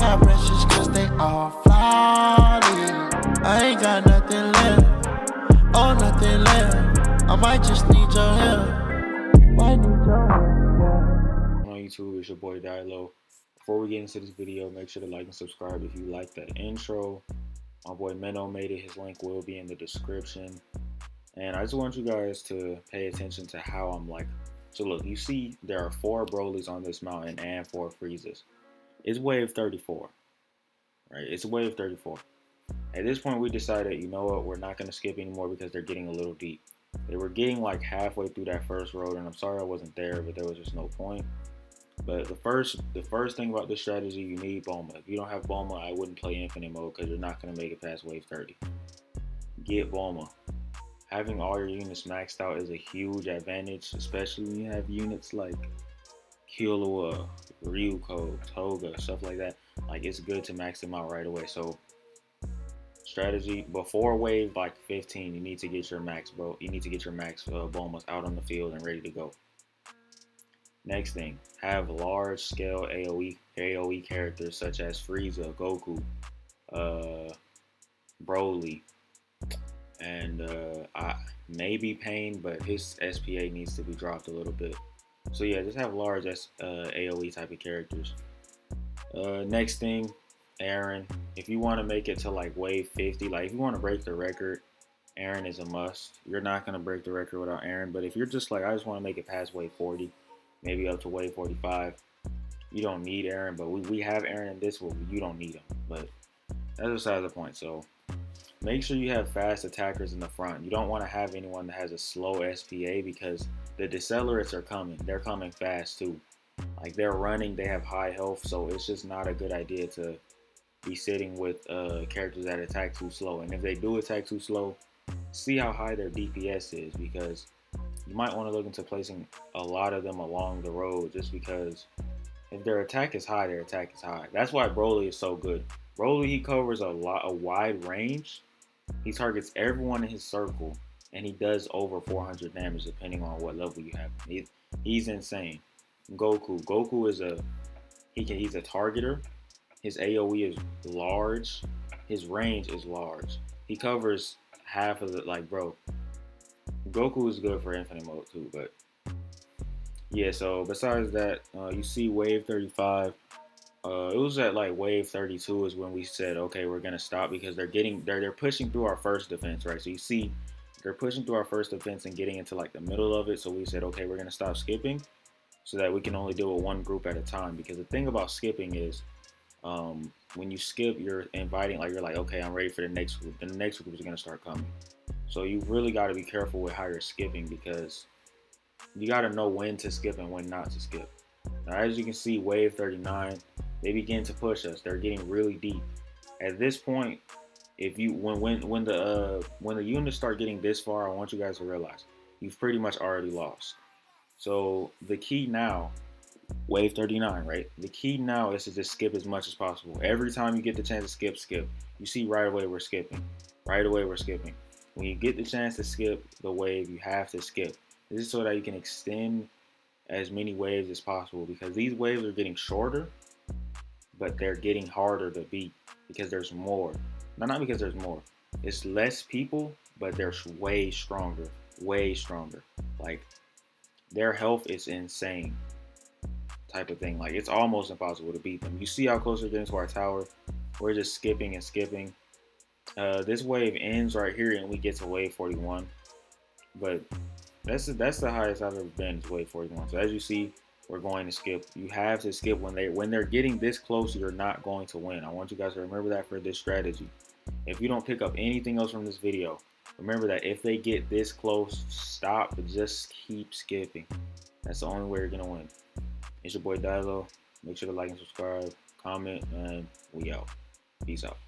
got pressures cause they all flawless. I ain't got nothing left, oh nothing left. I might just need your help. Might need your help, yeah. On YouTube, it's your boy Dyloh. Before we get into this video, make sure to like and subscribe if you like that intro. My boy Menno made it. His link will be in the description. And I just want you guys to pay attention to how I'm like. So look, you see there are 4 Brolys on this mountain and 4 Friezas. It's wave 34, right? It's wave 34. At this point, we decided, you know what, we're not going to skip anymore because they're getting a little deep. They were getting like halfway through that first road, and I'm sorry I wasn't there, but there was just no point. But the first thing about this strategy, you need Bulma. If you don't have Bulma, I wouldn't play Infinite Mode because you're not going to make it past wave 30. Get Bulma. Having all your units maxed out is a huge advantage, especially when you have units like Killua, Ryuko, Toga, stuff like that. Like, it's good to max them out right away. So strategy before wave like 15, you need to get your max, bro. You need to get your max Bulmas out on the field and ready to go. Next thing, have large scale AoE characters such as Frieza, Goku, Broly, and maybe Pain, but his SPA needs to be dropped a little bit. So yeah, just have large AoE type of characters. Next thing, Aaron. If you want to make it to like wave 50, like if you want to break the record, Aaron is a must. You're not going to break the record without Aaron, but if you're just like, I just want to make it past wave 40, maybe up to wave 45, you don't need Aaron, but we have Aaron in this one, you don't need him, but that's beside the point. So make sure you have fast attackers in the front. You don't want to have anyone that has a slow SPA because the decelerates are coming. They're coming fast too. Like, they're running, they have high health, so it's just not a good idea to be sitting with characters that attack too slow. And if they do attack too slow, see how high their DPS is, because you might want to look into placing a lot of them along the road, just because if their attack is high, their attack is high. That's why Broly is so good. Broly, he covers a wide range. He targets everyone in his circle, and he does over 400 damage depending on what level you have. He's insane. Goku is he's a targeter. His AoE is large. His range is large. He covers half of the, like, bro. Goku is good for Infinite Mode too, but yeah. So besides that, you see wave 35. It was at like wave 32 is when we said, okay, we're gonna stop because they're pushing through our first defense, right? So you see, they're pushing through our first defense and getting into like the middle of it. So we said, okay, we're gonna stop skipping, so that we can only deal with one group at a time. Because the thing about skipping is, when you skip, you're inviting, like, you're like, okay, I'm ready for the next group, and the next group is gonna start coming. So you really got to be careful with how you're skipping, because you got to know when to skip and when not to skip. Now, as you can see, wave 39, they begin to push us. They're getting really deep. At this point, if you when the units start getting this far, I want you guys to realize you've pretty much already lost. So the key now, wave 39, right? The key now is to just skip as much as possible. Every time you get the chance to skip. You see right away we're skipping. Right away we're skipping. When you get the chance to skip the wave, you have to skip. This is so that you can extend as many waves as possible, because these waves are getting shorter, but they're getting harder to beat because there's more. Not because there's more. It's less people, but they're way stronger. Way stronger. Like, their health is insane. Type of thing. Like, it's almost impossible to beat them. You see how close we're getting to our tower? We're just skipping and skipping. This wave ends right here and we get to wave 41. But that's the highest I've ever been, is wave 41. So as you see, we're going to skip. You have to skip when they're getting this close. You're not going to win. I want you guys to remember that for this strategy. If you don't pick up anything else from this video, remember that if they get this close, stop, but just keep skipping. That's the only way you're gonna win. It's your boy Dyloh. Make sure to like and subscribe, comment, and we out. Peace out.